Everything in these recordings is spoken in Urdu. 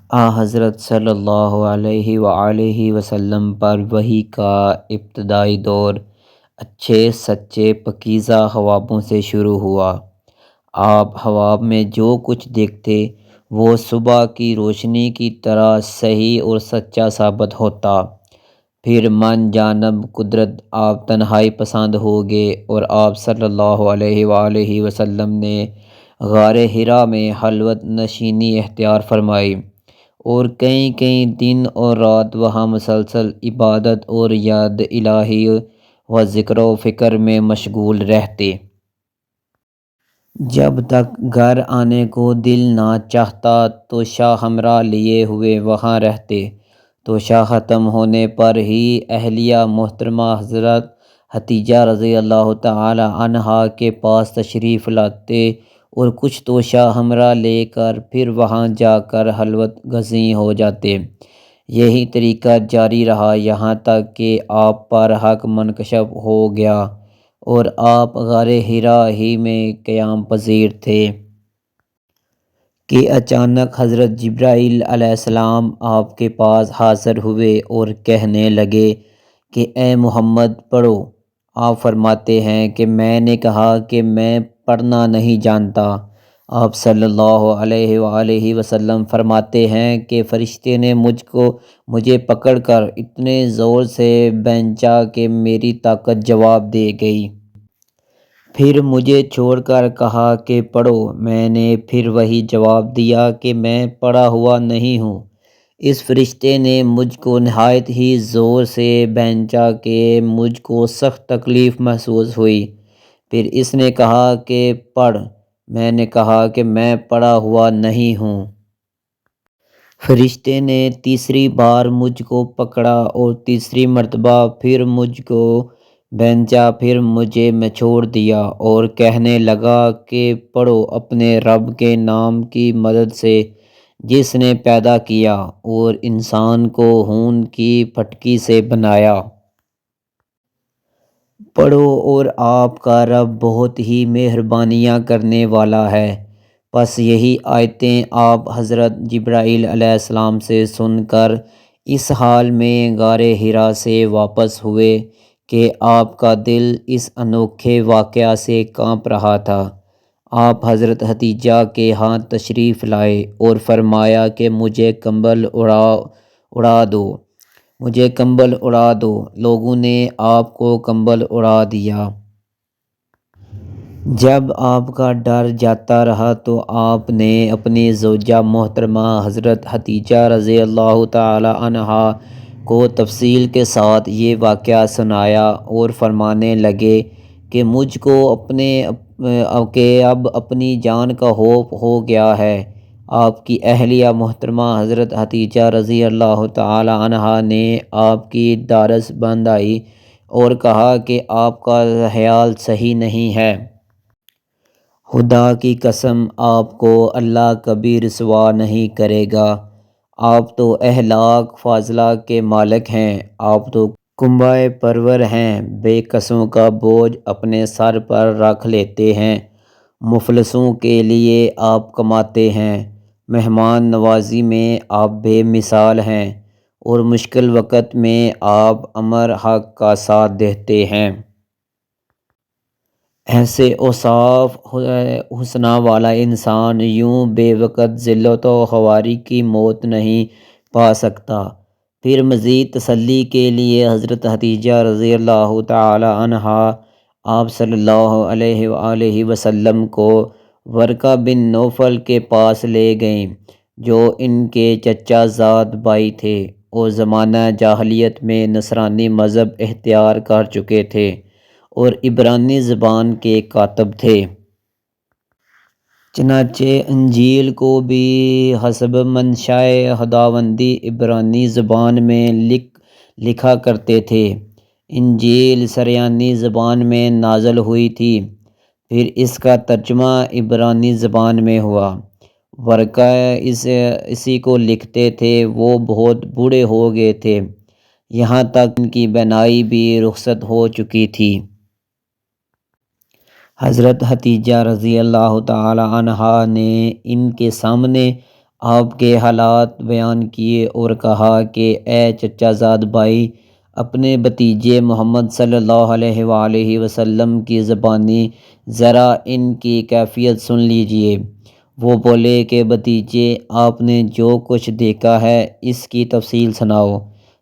حضرت صلی اللہ علیہ وآلہ وسلم پر وحی کا ابتدائی دور اچھے سچے پاکیزہ خوابوں سے شروع ہوا۔ آپ خواب میں جو کچھ دیکھتے وہ صبح کی روشنی کی طرح صحیح اور سچا ثابت ہوتا۔ پھر من جانب قدرت آپ تنہائی پسند ہو گئے اور آپ صلی اللہ علیہ وآلہ وسلم نے غار حرا میں خلوت نشینی اختیار فرمائی اور کئی کئی دن اور رات وہاں مسلسل عبادت اور یاد الہی و ذکر و فکر میں مشغول رہتے۔ جب تک گھر آنے کو دل نہ چاہتا تو شاہ ہمراہ لیے ہوئے وہاں رہتے۔ توشہ ختم ہونے پر ہی اہلیہ محترمہ حضرت ختیجہ رضی اللہ تعالی عنہا کے پاس تشریف لاتے اور کچھ توشہ ہمراہ لے کر پھر وہاں جا کر خلوت گزین ہو جاتے۔ یہی طریقہ جاری رہا یہاں تک کہ آپ پر حق منکشف ہو گیا اور آپ غار حرا ہی میں قیام پذیر تھے کہ اچانک حضرت جبرائیل علیہ السلام آپ کے پاس حاضر ہوئے اور کہنے لگے کہ اے محمد پڑھو۔ آپ فرماتے ہیں کہ میں نے کہا کہ میں پڑھنا نہیں جانتا۔ آپ صلی اللہ علیہ وآلہ وسلم فرماتے ہیں کہ فرشتے نے مجھے پکڑ کر اتنے زور سے بھینچا کہ میری طاقت جواب دے گئی۔ پھر مجھے چھوڑ کر کہا کہ پڑھو۔ میں نے پھر وہی جواب دیا کہ میں پڑھا ہوا نہیں ہوں۔ اس فرشتے نے مجھ کو نہایت ہی زور سے بھینچا کہ مجھ کو سخت تکلیف محسوس ہوئی۔ پھر اس نے کہا کہ پڑھ۔ میں نے کہا کہ میں پڑھا ہوا نہیں ہوں۔ فرشتے نے تیسری بار مجھ کو پکڑا اور تیسری مرتبہ پھر مجھ کو بھینچا، پھر مجھے چھوڑ دیا اور کہنے لگا کہ پڑھو اپنے رب کے نام کی مدد سے جس نے پیدا کیا اور انسان کو خون کی پھٹکی سے بنایا۔ پڑھو اور آپ کا رب بہت ہی مہربانیاں کرنے والا ہے۔ پس یہی آیتیں آپ حضرت جبرائیل علیہ السلام سے سن کر اس حال میں غار حرا سے واپس ہوئے کہ آپ کا دل اس انوکھے واقعہ سے کانپ رہا تھا۔ آپ حضرت ختیجہ کے ہاں تشریف لائے اور فرمایا کہ مجھے کمبل اڑا دو، مجھے کمبل اڑا دو۔ لوگوں نے آپ کو کمبل اڑا دیا۔ جب آپ کا ڈر جاتا رہا تو آپ نے اپنی زوجہ محترمہ حضرت ختیجہ رضی اللہ تعالی عنہا کو تفصیل کے ساتھ یہ واقعہ سنایا اور فرمانے لگے کہ مجھ کو اب اپنی جان کا خوف ہو گیا ہے۔ آپ کی اہلیہ محترمہ حضرت ختیجہ رضی اللہ تعالی عنہا نے آپ کی ڈھارس بندھائی اور کہا کہ آپ کا خیال صحیح نہیں ہے۔ خدا کی قسم آپ کو اللہ کبھی رسوا نہیں کرے گا۔ آپ تو اخلاق فاضلہ کے مالک ہیں۔ آپ تو کنبہ پرور ہیں۔ بے کسوں کا بوجھ اپنے سر پر رکھ لیتے ہیں۔ مفلسوں کے لیے آپ کماتے ہیں۔ مہمان نوازی میں آپ بے مثال ہیں اور مشکل وقت میں آپ امر حق کا ساتھ دیتے ہیں۔ ایسے اوصاف حسنی والا انسان یوں بے وقت ذلت و خواری کی موت نہیں پا سکتا۔ پھر مزید تسلی کے لیے حضرت ختیجہ رضی اللہ تعالی عنہا آپ صلی اللہ علیہ وآلہ وسلم کو ورقہ بن نوفل کے پاس لے گئیں جو ان کے چچا زاد بھائی تھے اور زمانہ جاہلیت میں نصرانی مذہب اختیار کر چکے تھے اور عبرانی زبان کے کاتب تھے۔ چنانچہ انجیل کو بھی حسب منشائے خداوندی عبرانی زبان میں لکھا کرتے تھے۔ انجیل سریانی زبان میں نازل ہوئی تھی، پھر اس کا ترجمہ عبرانی زبان میں ہوا۔ ورقہ اسی کو لکھتے تھے۔ وہ بہت بوڑھے ہو گئے تھے، یہاں تک ان کی بینائی بھی رخصت ہو چکی تھی۔ حضرت ختیجہ رضی اللہ تعالی عنہا نے ان کے سامنے آپ کے حالات بیان کیے اور کہا کہ اے چچا زاد بھائی، اپنے بھتیجے محمد صلی اللہ علیہ وآلہ وسلم کی زبانی ذرا ان کی کیفیت سن لیجئے۔ وہ بولے کہ بھتیجے، آپ نے جو کچھ دیکھا ہے اس کی تفصیل سناؤ۔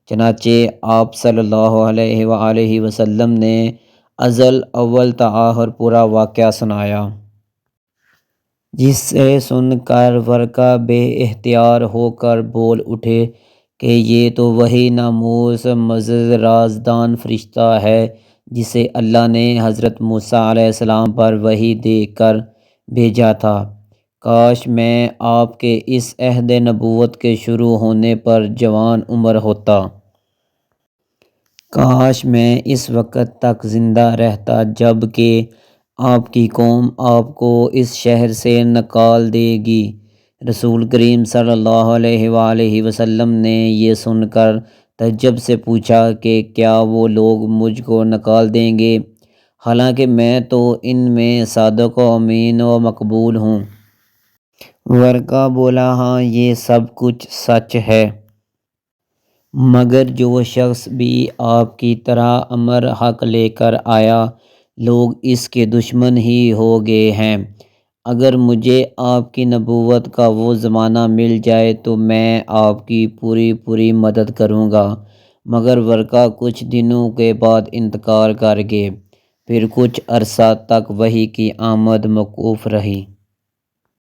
چنانچہ آپ صلی اللہ علیہ وآلہ وسلم نے ازل اول تا آخر پورا واقعہ سنایا، جس سے سن کر ورقہ بے اختیار ہو کر بول اٹھے کہ یہ تو وہی ناموس معزز رازدان فرشتہ ہے جسے اللہ نے حضرت موسیٰ علیہ السلام پر وحی دے کر بھیجا تھا۔ کاش میں آپ کے اس عہد نبوت کے شروع ہونے پر جوان عمر ہوتا۔ کاش میں اس وقت تک زندہ رہتا جب کہ آپ کی قوم آپ کو اس شہر سے نکال دے گی۔ رسول کریم صلی اللہ علیہ وآلہ وسلم نے یہ سن کر تعجب سے پوچھا کہ کیا وہ لوگ مجھ کو نکال دیں گے، حالانکہ میں تو ان میں صادق و امین و مقبول ہوں؟ ورقہ بولا، ہاں یہ سب کچھ سچ ہے، مگر جو شخص بھی آپ کی طرح امر حق لے کر آیا، لوگ اس کے دشمن ہی ہو گئے ہیں۔ اگر مجھے آپ کی نبوت کا وہ زمانہ مل جائے تو میں آپ کی پوری مدد کروں گا، مگر ورقہ کچھ دنوں کے بعد انتقال کر گئے۔ پھر کچھ عرصہ تک وحی کی آمد موقوف رہی۔